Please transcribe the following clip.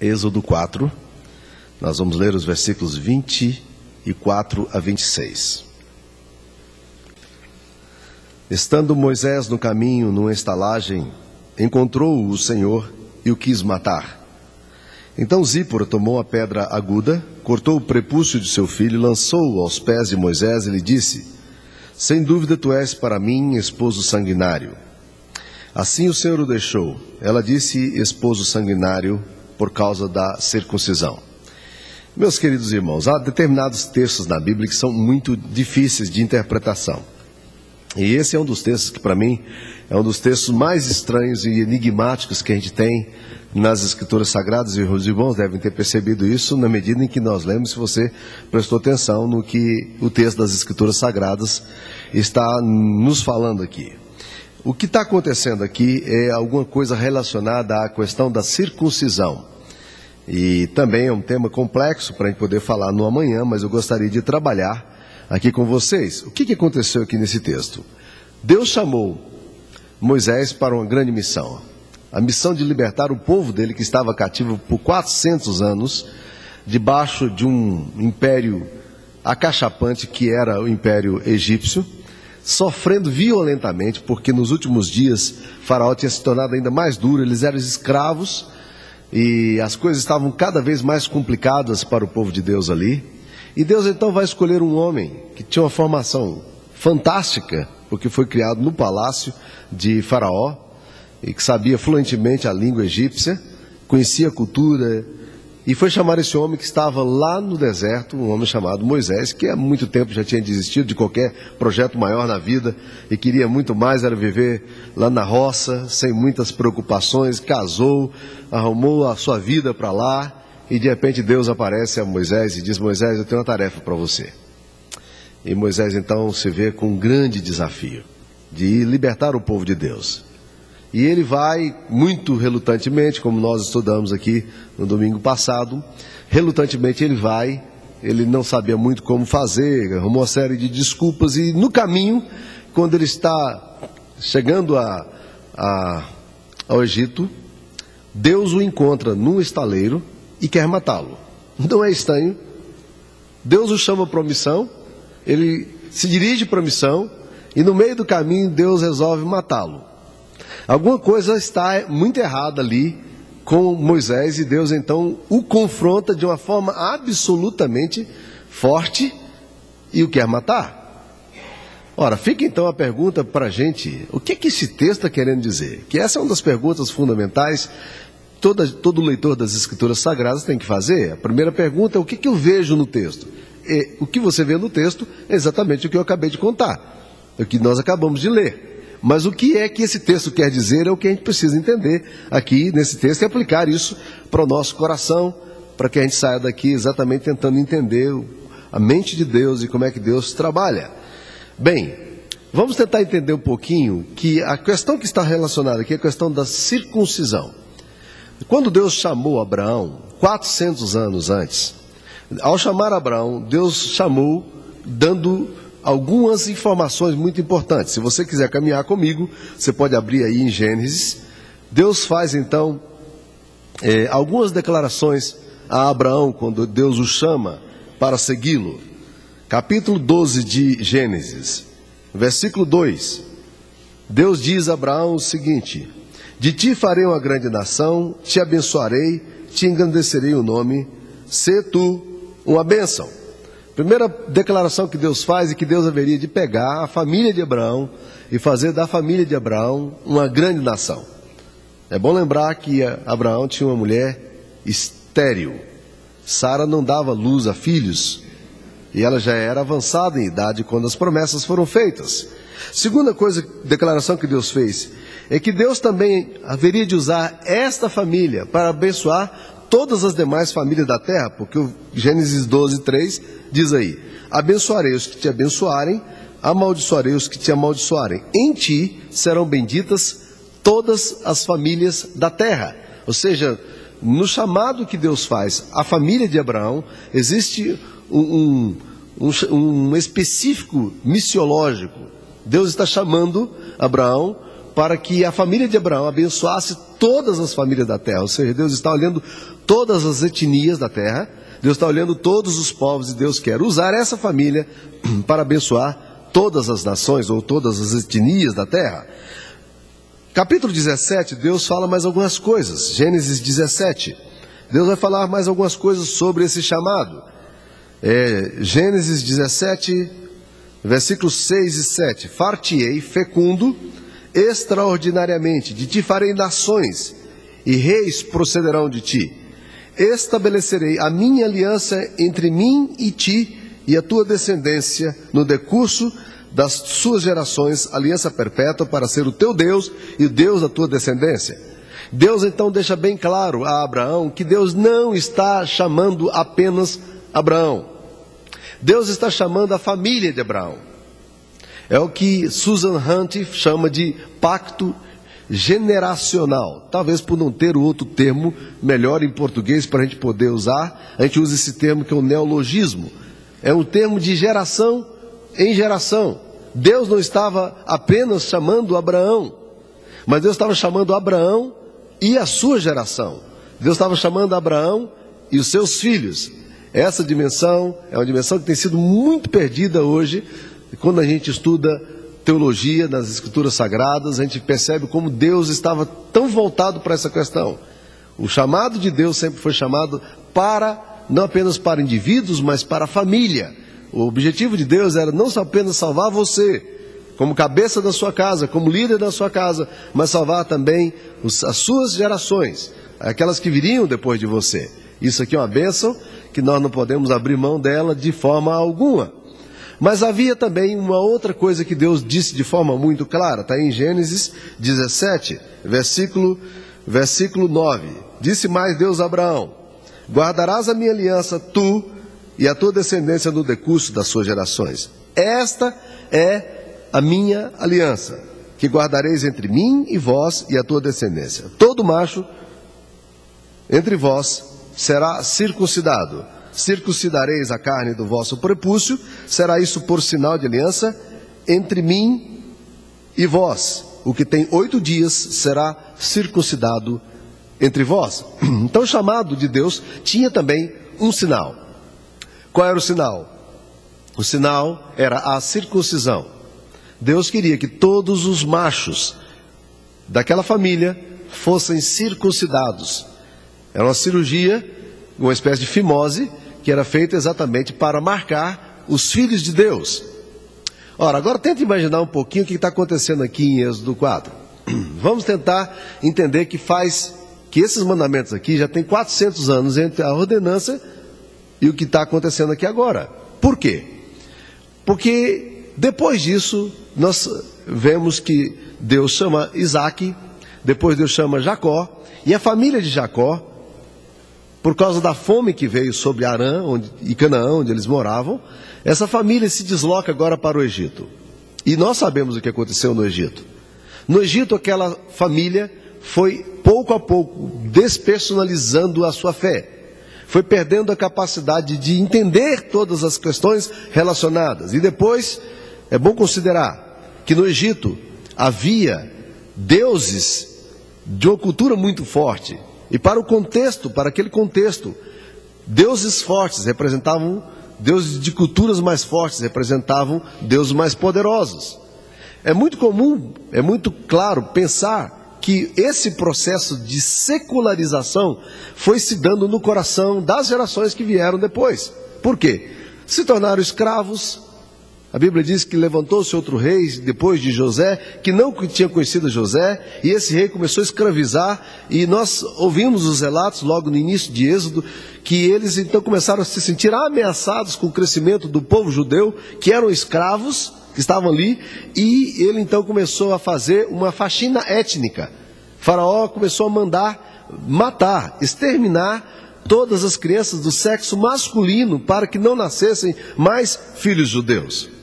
Êxodo 4, nós vamos ler os versículos 24 a 26. Estando Moisés no caminho, numa estalagem, encontrou-o o Senhor e o quis matar. Então Zípora tomou a pedra aguda, cortou o prepúcio de seu filho, lançou-o aos pés de Moisés e lhe disse: sem dúvida tu és para mim esposo sanguinário. Assim o Senhor o deixou. Ela disse esposo sanguinário por causa da circuncisão. Meus queridos irmãos, há determinados textos na Bíblia que são muito difíceis de interpretação. E esse é um dos textos que, para mim, é um dos textos mais estranhos e enigmáticos que a gente tem nas Escrituras Sagradas, e os irmãos devem ter percebido isso na medida em que nós lemos, se você prestou atenção no que o texto das Escrituras Sagradas está nos falando aqui. O que está acontecendo aqui é alguma coisa relacionada à questão da circuncisão. E também é um tema complexo para a gente poder falar no amanhã, mas eu gostaria de trabalhar aqui com vocês. O que aconteceu aqui nesse texto? Deus chamou Moisés para uma grande missão. A missão de libertar o povo dele, que estava cativo por 400 anos, debaixo de um império acachapante que era o Império Egípcio, sofrendo violentamente, porque nos últimos dias Faraó tinha se tornado ainda mais duro, eles eram escravos e as coisas estavam cada vez mais complicadas para o povo de Deus ali. E Deus então vai escolher um homem que tinha uma formação fantástica, porque foi criado no palácio de Faraó, e que sabia fluentemente a língua egípcia, conhecia a cultura, e foi chamar esse homem que estava lá no deserto, um homem chamado Moisés, que há muito tempo já tinha desistido de qualquer projeto maior na vida, e queria muito mais era viver lá na roça, sem muitas preocupações, casou, arrumou a sua vida para lá, e de repente Deus aparece a Moisés e diz: Moisés, eu tenho uma tarefa para você. E Moisés então se vê com um grande desafio de libertar o povo de Deus. E ele vai muito relutantemente, como nós estudamos aqui no domingo passado, relutantemente ele não sabia muito como fazer, arrumou uma série de desculpas, e no caminho, quando ele está chegando ao Egito, Deus o encontra num estaleiro e quer matá-lo. Não é estranho? Deus o chama para a missão, ele se dirige para a missão, e no meio do caminho Deus resolve matá-lo. Alguma coisa está muito errada ali com Moisés, e Deus então o confronta de uma forma absolutamente forte e o quer matar. Ora, fica então a pergunta para a gente: o que esse texto está querendo dizer? Que essa é uma das perguntas fundamentais todo leitor das Escrituras Sagradas tem que fazer. A primeira pergunta é: o que eu vejo no texto? E o que você vê no texto é exatamente o que eu acabei de contar, o que nós acabamos de ler. Mas o que é que esse texto quer dizer é o que a gente precisa entender aqui nesse texto e aplicar isso para o nosso coração, para que a gente saia daqui exatamente tentando entender a mente de Deus e como é que Deus trabalha. Bem, vamos tentar entender um pouquinho que a questão que está relacionada aqui é a questão da circuncisão. Quando Deus chamou Abraão, 400 anos antes, ao chamar Abraão, Deus chamou dando algumas informações muito importantes. Se você quiser caminhar comigo, você pode abrir aí em Gênesis. Deus faz então algumas declarações a Abraão quando Deus o chama para segui-lo. Capítulo 12 de Gênesis, versículo 2. Deus diz a Abraão o seguinte: de ti farei uma grande nação, te abençoarei, te engrandecerei o nome, sê tu uma bênção. Primeira declaração que Deus faz é que Deus haveria de pegar a família de Abraão e fazer da família de Abraão uma grande nação. É bom lembrar que Abraão tinha uma mulher estéril. Sara não dava luz a filhos e ela já era avançada em idade quando as promessas foram feitas. Segunda declaração que Deus fez é que Deus também haveria de usar esta família para abençoar todas as demais famílias da terra, porque o Gênesis 12, 3 diz aí: abençoarei os que te abençoarem, amaldiçoarei os que te amaldiçoarem. Em ti serão benditas todas as famílias da terra. Ou seja, no chamado que Deus faz à família de Abraão, existe um específico missiológico. Deus está chamando Abraão para que a família de Abraão abençoasse todas as famílias da terra. Ou seja, Deus está olhando todas as etnias da terra, Deus está olhando todos os povos e Deus quer usar essa família para abençoar todas as nações ou todas as etnias da terra. Capítulo 17, Deus fala mais algumas coisas. Gênesis 17, Deus vai falar mais algumas coisas sobre esse chamado. Gênesis 17, versículos 6 e 7. Far-te-ei fecundo extraordinariamente, de ti farei nações, e reis procederão de ti. Estabelecerei a minha aliança entre mim e ti, e a tua descendência, no decurso das suas gerações, aliança perpétua, para ser o teu Deus e o Deus da tua descendência. Deus então deixa bem claro a Abraão que Deus não está chamando apenas Abraão. Deus está chamando a família de Abraão. É o que Susan Hunt chama de pacto generacional. Talvez por não ter o outro termo melhor em português para a gente poder usar, a gente usa esse termo que é o neologismo. É um termo de geração em geração. Deus não estava apenas chamando Abraão, mas Deus estava chamando Abraão e a sua geração. Deus estava chamando Abraão e os seus filhos. Essa dimensão é uma dimensão que tem sido muito perdida hoje. Quando a gente estuda teologia nas Escrituras Sagradas, a gente percebe como Deus estava tão voltado para essa questão. O chamado de Deus sempre foi chamado não apenas para indivíduos, mas para a família. O objetivo de Deus era não apenas salvar você, como cabeça da sua casa, como líder da sua casa, mas salvar também as suas gerações, aquelas que viriam depois de você. Isso aqui é uma bênção que nós não podemos abrir mão dela de forma alguma. Mas havia também uma outra coisa que Deus disse de forma muito clara, está em Gênesis 17, versículo 9. Disse mais Deus a Abraão: guardarás a minha aliança, tu e a tua descendência no decurso das suas gerações. Esta é a minha aliança, que guardareis entre mim e vós e a tua descendência. Todo macho entre vós será circuncidado. Circuncidareis a carne do vosso prepúcio, será isso por sinal de aliança entre mim e vós. O que tem 8 dias será circuncidado entre vós. Então o chamado de Deus tinha também um sinal. Qual era o sinal? O sinal era a circuncisão. Deus queria que todos os machos daquela família fossem circuncidados. Era uma cirurgia, uma espécie de fimose, que era feita exatamente para marcar os filhos de Deus. Ora, agora tenta imaginar um pouquinho o que está acontecendo aqui em Êxodo 4. Vamos tentar entender que esses mandamentos aqui já tem 400 anos entre a ordenança e o que está acontecendo aqui agora. Por quê? Porque depois disso nós vemos que Deus chama Isaac, depois Deus chama Jacó, e a família de Jacó, por causa da fome que veio sobre Arã e Canaã, onde eles moravam, essa família se desloca agora para o Egito. E nós sabemos o que aconteceu no Egito. No Egito, aquela família foi, pouco a pouco, despersonalizando a sua fé. Foi perdendo a capacidade de entender todas as questões relacionadas. E depois, é bom considerar que no Egito havia deuses de uma cultura muito forte. E para aquele contexto, deuses fortes representavam, deuses de culturas mais fortes representavam deuses mais poderosos. É muito comum, é muito claro pensar que esse processo de secularização foi se dando no coração das gerações que vieram depois. Por quê? Se tornaram escravos. A Bíblia diz que levantou-se outro rei depois de José, que não tinha conhecido José, e esse rei começou a escravizar, e nós ouvimos os relatos logo no início de Êxodo, que eles então começaram a se sentir ameaçados com o crescimento do povo judeu, que eram escravos, que estavam ali, e ele então começou a fazer uma faxina étnica. Faraó começou a mandar matar, exterminar todas as crianças do sexo masculino, para que não nascessem mais filhos judeus.